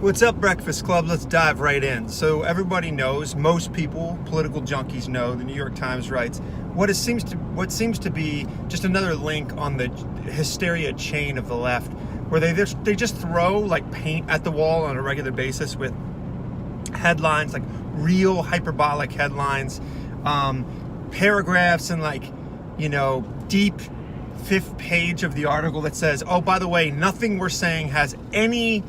What's up, Breakfast Club? Let's dive right in. So everybody knows, most people, political junkies know, the New York Times writes what seems to be just another link on the hysteria chain of the left, where they just throw like paint at the wall on a regular basis with headlines, like real hyperbolic headlines, paragraphs, and like, you know, deep fifth page of the article that says, oh, by the way, nothing we're saying has any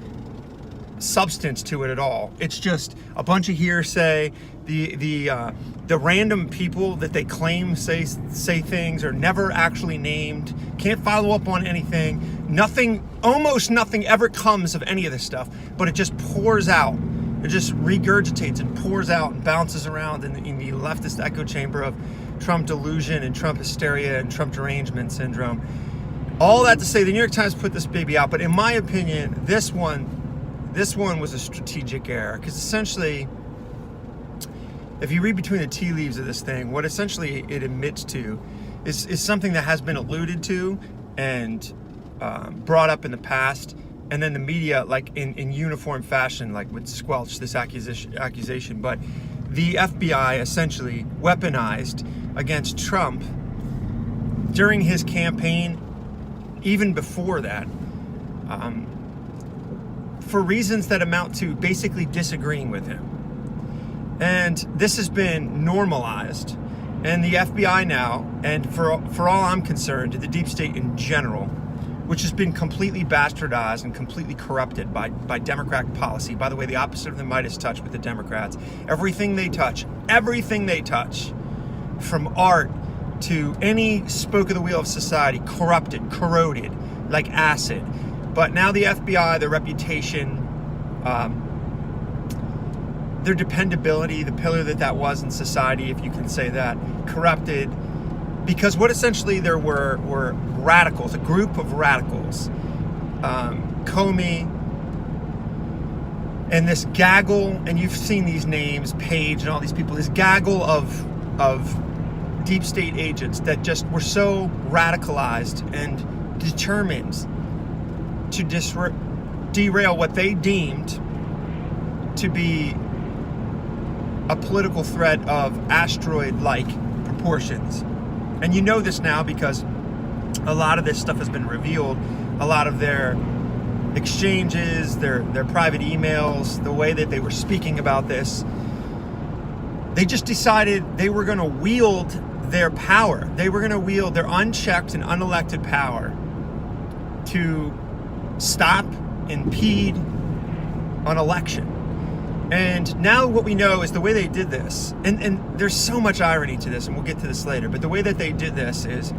substance to it at all. It's just a bunch of hearsay. The random people that they claim say things are never actually named. Can't follow up on anything. Nothing, almost nothing ever comes of any of this stuff. But it just pours out. It just regurgitates and pours out and bounces around in the leftist echo chamber of Trump delusion and Trump hysteria and Trump derangement syndrome. All that to say, the New York Times put this baby out. But in my opinion, this one was a strategic error, because essentially, if you read between the tea leaves of this thing, what essentially it admits to is something that has been alluded to and brought up in the past, and then the media, like in uniform fashion, like would squelch this accusation. But the FBI essentially weaponized against Trump during his campaign, even before that, for reasons that amount to basically disagreeing with him. And this has been normalized. And the FBI now, and for all I'm concerned, the deep state in general, which has been completely bastardized and completely corrupted by Democratic policy. By the way, the opposite of the Midas touch with the Democrats. Everything they touch, from art to any spoke of the wheel of society, corrupted, corroded, like acid. But now the FBI, their reputation, their dependability, the pillar that was in society, if you can say that, corrupted. Because what essentially there were radicals, a group of radicals, Comey, and this gaggle, and you've seen these names, Page and all these people, this gaggle of deep state agents that just were so radicalized and determined to derail what they deemed to be a political threat of asteroid-like proportions. And you know this now because a lot of this stuff has been revealed. A lot of their exchanges, their private emails, the way that they were speaking about this. They just decided they were going to wield their power. They were going to wield their unchecked and unelected power to stop, impede an election. And now what we know is the way they did this, and there's so much irony to this, and we'll get to this later, but the way that they did this is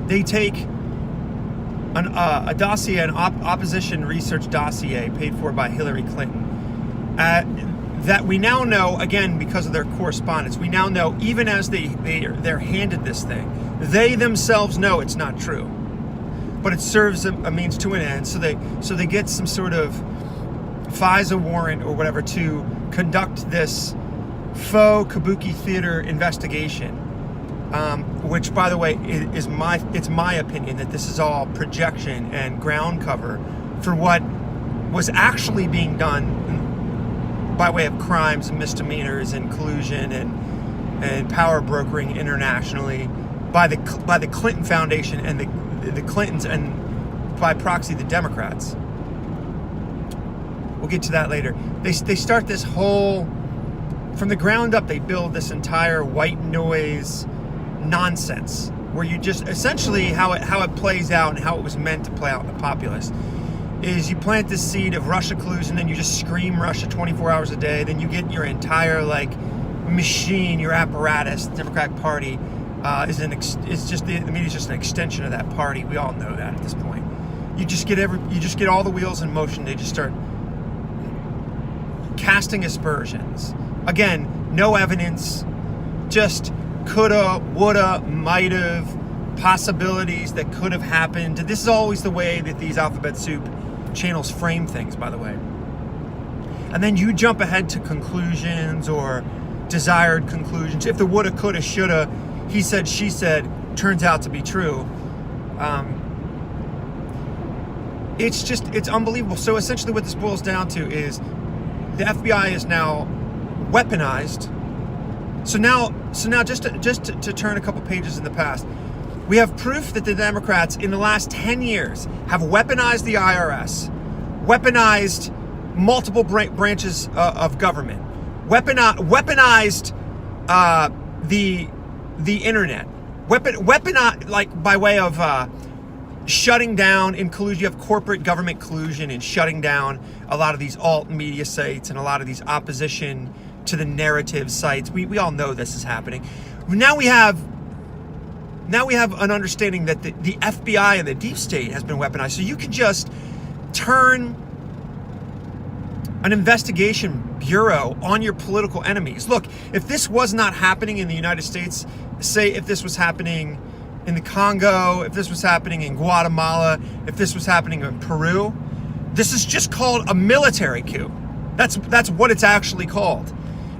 they take a dossier, an opposition research dossier paid for by Hillary Clinton, that we now know, again, because of their correspondence, we now know, even as they're handed this thing, they themselves know it's not true. But it serves a means to an end, so they get some sort of FISA warrant or whatever to conduct this faux kabuki theater investigation, which, by the way, it's my opinion that this is all projection and ground cover for what was actually being done by way of crimes and misdemeanors and collusion and power brokering internationally by the Clinton Foundation and the Clintons, and by proxy the Democrats. We'll get to that later. They start this whole, from the ground up, they build this entire white noise nonsense where you just, essentially how it plays out and how it was meant to play out in the populace is you plant this seed of Russia collusion, then you just scream Russia 24 hours a day, then you get your entire like machine, your apparatus, the Democratic Party, the media's just an extension of that party. We all know that at this point. You just get all the wheels in motion. They just start casting aspersions. Again, no evidence, just coulda, woulda, might've, possibilities that could have happened. This is always the way that these alphabet soup channels frame things, by the way. And then you jump ahead to conclusions or desired conclusions. If the woulda, coulda, shoulda, he said, she said, turns out to be true. it's unbelievable. So essentially what this boils down to is the FBI is now weaponized. So now just to turn a couple pages in the past, we have proof that the Democrats in the last 10 years have weaponized the IRS, weaponized multiple branches of government, weaponized the internet, weaponized, like, by way of shutting down in collusion. You have corporate government collusion in shutting down a lot of these alt media sites and a lot of these opposition to the narrative sites. We all know this is happening. Now we have an understanding that the FBI and the deep state has been weaponized. So you can just turn an investigation bureau on your political enemies. Look, if this was not happening in the United States, say if this was happening in the Congo, if this was happening in Guatemala, if this was happening in Peru, this is just called a military coup. That's what it's actually called.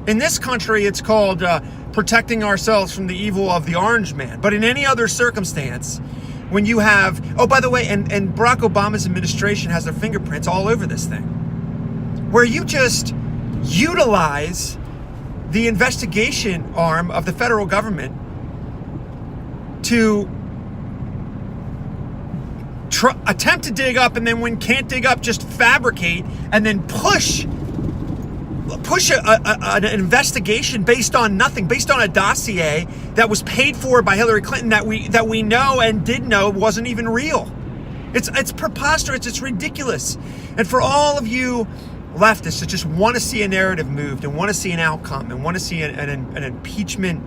In this country, it's called protecting ourselves from the evil of the orange man. But in any other circumstance, when you have, oh, by the way, and Barack Obama's administration has their fingerprints all over this thing, where you just utilize the investigation arm of the federal government to attempt to dig up, and then when can't dig up, just fabricate and then push an investigation based on nothing, based on a dossier that was paid for by Hillary Clinton that we know and did know wasn't even real. It's preposterous. It's ridiculous. And for all of you leftists that just want to see a narrative moved and want to see an outcome and want to see an impeachment,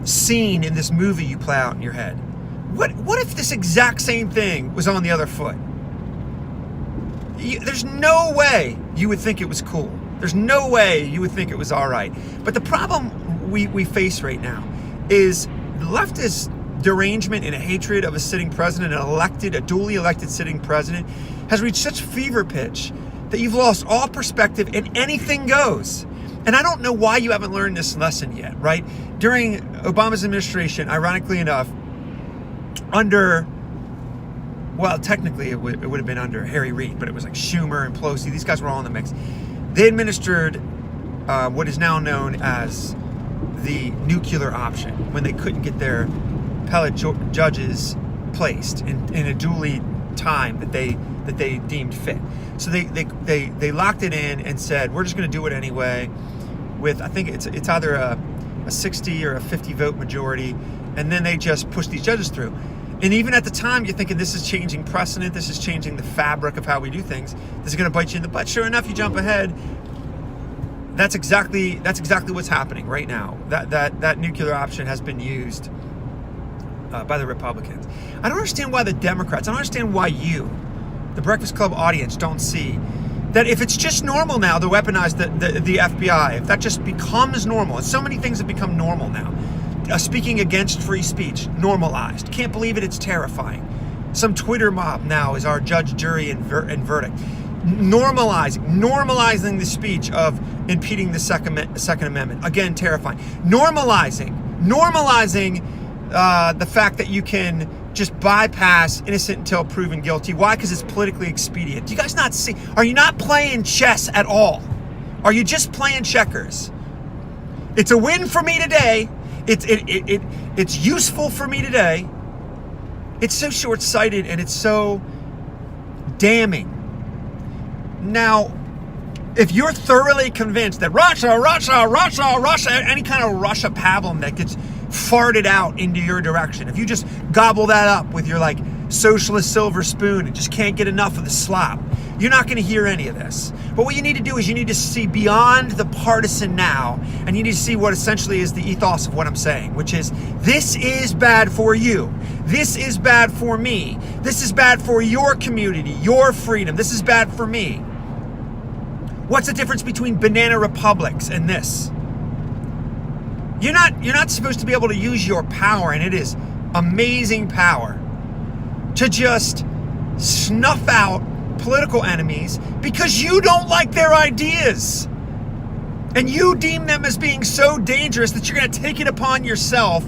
scene in this movie you play out in your head. What if this exact same thing was on the other foot? There's no way you would think it was cool. There's no way you would think it was all right. But the problem we face right now is the leftist derangement and a hatred of a sitting president, a duly elected sitting president, has reached such fever pitch that you've lost all perspective and anything goes. And I don't know why you haven't learned this lesson yet, right? During Obama's administration, ironically enough, technically it would have been under Harry Reid, but it was like Schumer and Pelosi. These guys were all in the mix. They administered what is now known as the nuclear option, when they couldn't get their appellate judges placed in a duly time that they deemed fit. So they locked it in and said, we're just going to do it anyway, with, I think it's either a 60 or a 50 vote majority, and then they just push these judges through. And even at the time, you're thinking, this is changing precedent, this is changing the fabric of how we do things, this is going to bite you in the butt. Sure enough, you jump ahead. That's exactly what's happening right now. That nuclear option has been used by the Republicans. I don't understand why the Democrats, I don't understand why you, the Breakfast Club audience, don't see that if it's just normal now to weaponize the FBI, if that just becomes normal, and so many things have become normal now. Speaking against free speech, normalized. Can't believe it, it's terrifying. Some Twitter mob now is our judge, jury, and verdict. Normalizing the speech of impeding the Second Amendment. Again, terrifying. Normalizing the fact that you can just bypass innocent until proven guilty. Why? Because it's politically expedient. Do you guys not see? Are you not playing chess at all? Are you just playing checkers? It's a win for me today. It's useful for me today. It's so short-sighted and it's so damning. Now, if you're thoroughly convinced that Russia, any kind of Russia pablum that gets farted out into your direction, if you just gobble that up with your socialist silver spoon and just can't get enough of the slop, you're not going to hear any of this. But what you need to do is you need to see beyond the partisan now, and you need to see what essentially is the ethos of what I'm saying, which is, this is bad for you. This is bad for me. This is bad for your community, your freedom. This is bad for me. What's the difference between banana republics and this? You're not supposed to be able to use your power, and it is amazing power, to just snuff out political enemies because you don't like their ideas. And you deem them as being so dangerous that you're going to take it upon yourself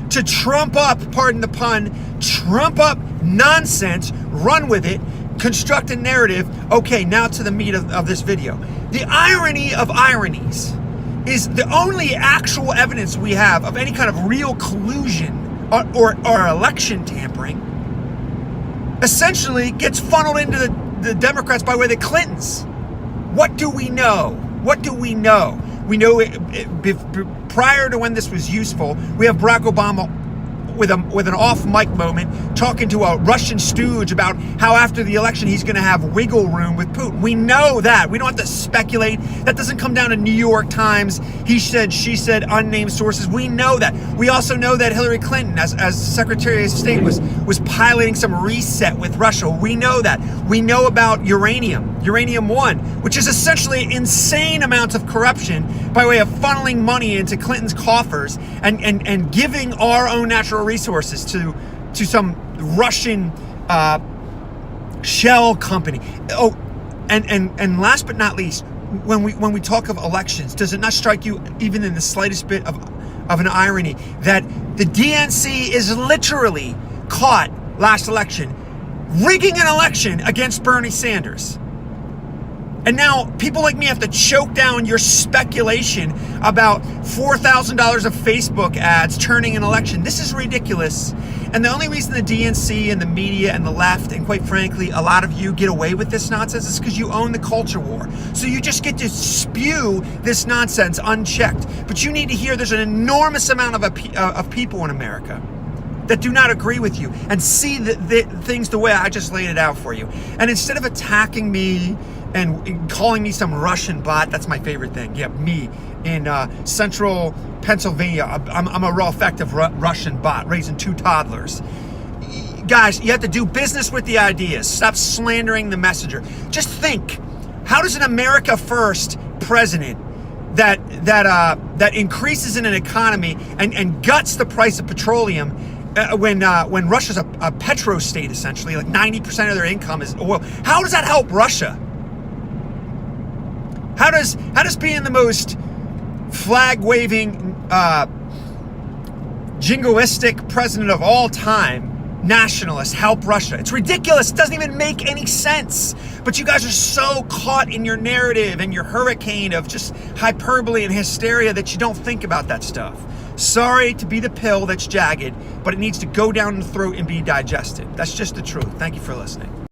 to trump up, pardon the pun, trump up nonsense, run with it, construct a narrative. Okay, now to the meat of this video. The irony of ironies is the only actual evidence we have of any kind of real collusion or election tampering essentially gets funneled into the Democrats by way of the Clintons. What do we know? What do we know? We know prior to when this was useful, we have Barack Obama with an off-mic moment talking to a Russian stooge about how after the election he's going to have wiggle room with Putin. We know that. We don't have to speculate. That doesn't come down to New York Times, he said, she said, unnamed sources. We know that. We also know that Hillary Clinton, as Secretary of State, was piloting some reset with Russia. We know that. We know about uranium 1, which is essentially insane amounts of corruption by way of funneling money into Clinton's coffers and giving our own natural resources to some Russian shell company. Oh, and last but not least, when we talk of elections, does it not strike you even in the slightest bit of an irony that the DNC is literally caught last election rigging an election against Bernie Sanders? And now people like me have to choke down your speculation about $4,000 of Facebook ads turning an election. This is ridiculous. And the only reason the DNC and the media and the left, and quite frankly, a lot of you get away with this nonsense is because you own the culture war. So you just get to spew this nonsense unchecked. But you need to hear there's an enormous amount of people in America that do not agree with you and see the things the way I just laid it out for you. And instead of attacking me and calling me some Russian bot, that's my favorite thing. Yeah, me in central Pennsylvania. I'm a real effective Russian bot raising 2 toddlers. Guys, you have to do business with the ideas. Stop slandering the messenger. Just think, how does an America First president that increases in an economy and guts the price of petroleum when Russia's a petro state, essentially, like 90% of their income is oil, how does that help Russia? How does being the most flag-waving, jingoistic president of all time, nationalist, help Russia? It's ridiculous. It doesn't even make any sense. But you guys are so caught in your narrative and your hurricane of just hyperbole and hysteria that you don't think about that stuff. Sorry to be the pill that's jagged, but it needs to go down the throat and be digested. That's just the truth. Thank you for listening.